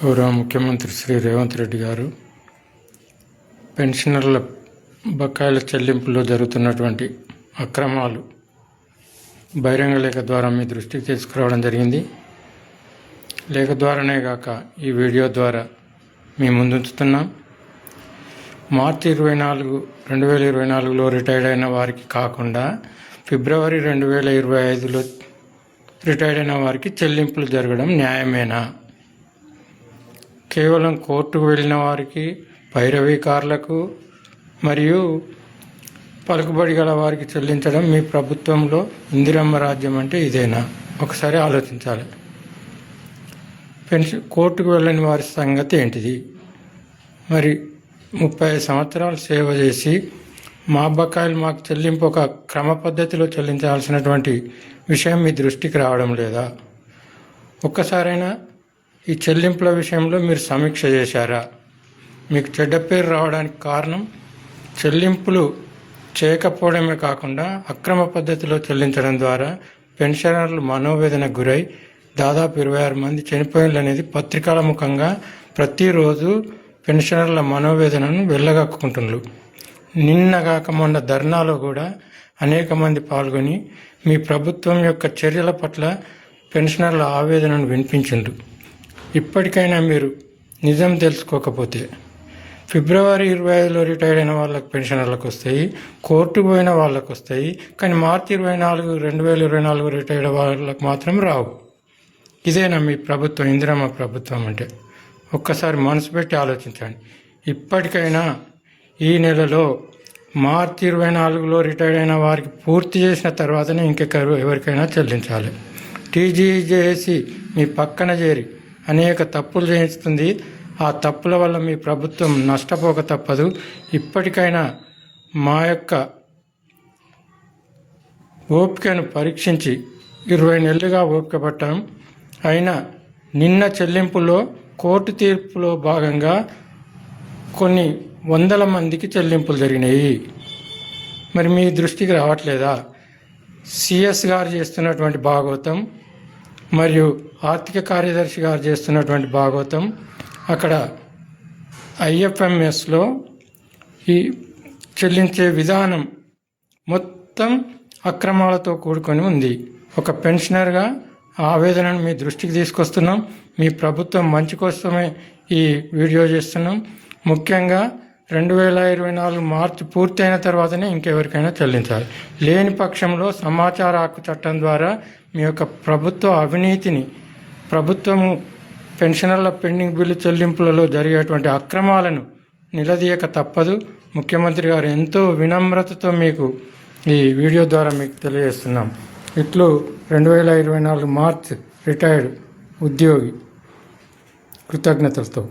గౌరవ ముఖ్యమంత్రి శ్రీ రేవంత్ రెడ్డి గారు పెన్షనర్ల బకాయిల చెల్లింపులో జరుగుతున్నటువంటి అక్రమాలు బహిరంగ లేఖ ద్వారా మీ దృష్టికి తీసుకురావడం జరిగింది. లేఖ ద్వారానే కాక ఈ వీడియో ద్వారా మీ ముందుంచుతున్నాం. మార్చి 24, 2024లో రిటైర్డ్ అయిన వారికి కాకుండా ఫిబ్రవరి 2025లో రిటైర్డ్ అయిన వారికి చెల్లింపులు జరగడం న్యాయమేనా? కేవలం కోర్టుకు వెళ్ళిన వారికి, పైరవీకారులకు మరియు పలుకుబడి గల వారికి చెల్లించడం మీ ప్రభుత్వంలో ఇందిరమ్మ రాజ్యం అంటే ఇదేనా? ఒకసారి ఆలోచించాలి. కోర్టుకు వెళ్ళని వారి సంగతి ఏంటిది? మరి 35 సంవత్సరాలు సేవ చేసి మా బకాయిలు మాకు చెల్లింపు ఒక క్రమ పద్ధతిలో చెల్లించాల్సినటువంటి విషయం మీ దృష్టికి రావడం లేదా? ఒక్కసారైనా ఈ చెల్లింపుల విషయంలో మీరు సమీక్ష చేశారా? మీకు చెడ్డ పేరు రావడానికి కారణం చెల్లింపులు చేయకపోవడమే కాకుండా అక్రమ పద్ధతిలో చెల్లించడం ద్వారా పెన్షనర్లు మనోవేదనకు గురై దాదాపు 26 మంది చనిపోయినది పత్రికల ముఖంగా ప్రతిరోజు పెన్షనర్ల మనోవేదనను వెళ్ళగక్కుంటున్నారు. నిన్నగాక మొన్న ధర్నాలో కూడా అనేక మంది పాల్గొని మీ ప్రభుత్వం యొక్క చర్యల పట్ల పెన్షనర్ల ఆవేదనను వినిపించిండ్రు. ఇప్పటికైనా మీరు నిజం తెలుసుకోకపోతే ఫిబ్రవరి 25లో రిటైర్ అయిన వాళ్ళకి పెన్షనర్లకు వస్తాయి, కోర్టుకు పోయిన వాళ్ళకు వస్తాయి, కానీ మార్చి 24, 2024 రిటైర్డ్ వాళ్ళకు మాత్రం రావు. ఇదేనా మీ ప్రభుత్వం, ఇందిరమ్మ ప్రభుత్వం అంటే? ఒక్కసారి మనసు పెట్టి ఆలోచించండి. ఇప్పటికైనా ఈ నెలలో మార్చి 24లో రిటైర్డ్ అయిన వారికి పూర్తి చేసిన తర్వాతనే ఎవరికైనా చెల్లించాలి. టీజీజేఏసీ మీ పక్కన చేరి అనేక తప్పులు చేయిస్తుంది. ఆ తప్పుల వల్ల మీ ప్రభుత్వం నష్టపోక తప్పదు. ఇప్పటికైనా మా యొక్క ఓపికను పరీక్షించి 20 నెలలుగా ఓపిక పట్టాం. అయినా నిన్న చెల్లింపులో కోర్టు తీర్పులో భాగంగా కొన్ని వందల మందికి చెల్లింపులు జరిగినాయి. మరి మీ దృష్టికి రావట్లేదా? సిఎస్ గారు చేస్తున్నటువంటి భాగవతం మరియు ఆర్థిక కార్యదర్శి గారు చేస్తున్నటువంటి భాగవతం, అక్కడ ఐఎఫ్ఎంఎస్లో ఈ చెల్లించే విధానం మొత్తం అక్రమాలతో కూడుకొని ఉంది. ఒక పెన్షనర్గా ఆవేదనను మీ దృష్టికి తీసుకొస్తున్నాం. మీ ప్రభుత్వం మంచి కోసమే ఈ వీడియో చేస్తున్నాం. ముఖ్యంగా 2024 మార్చి పూర్తయిన తర్వాతనే ఇంకెవరికైనా చెల్లించాలి. లేని పక్షంలో సమాచార హక్కు చట్టం ద్వారా మీ యొక్క ప్రభుత్వ అవినీతిని, ప్రభుత్వము పెన్షనర్ల పెండింగ్ బిల్లు చెల్లింపులలో జరిగేటువంటి అక్రమాలను నిలదీయక తప్పదు. ముఖ్యమంత్రి గారు ఎంతో వినమ్రతతో మీకు ఈ వీడియో ద్వారా మీకు తెలియజేస్తున్నాం. ఇట్లు 2024 మార్చ్ రిటైర్డ్ ఉద్యోగి కృతజ్ఞతలతో.